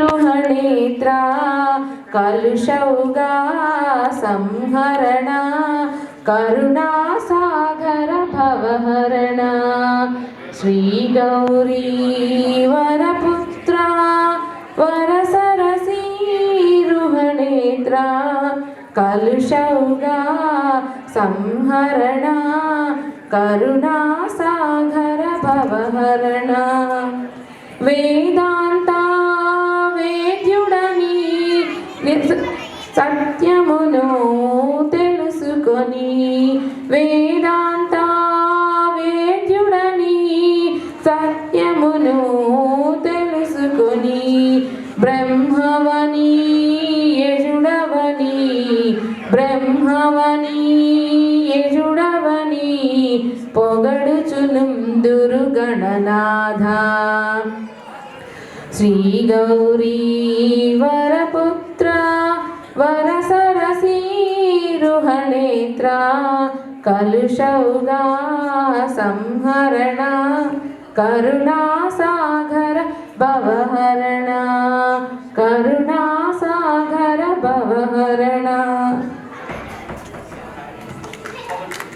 रुहनेत्रा कलुषौगा संहरण Karunasagar भवहरण Shri Gauri वरपुत्रा वरसरसी रुहनेत्रा कलुषौगा संहरण Karunasagar भवहरण Vedanta वेद्युडनी सत्यमुनु तेलुसुकोनी Vedanta वेद्युडनी सत्यमुनु तेलुसुकोनी ब्रह्मवनी यजुडवनी ब्रह्मवनी यजुडवनी पोगडुचुनुंदुरु Gananatha Shri Gauri वरपुत्रा वरसरसी रुहनेत्रा कलुषौगा संहरण Karunasagar भवहरण Karuna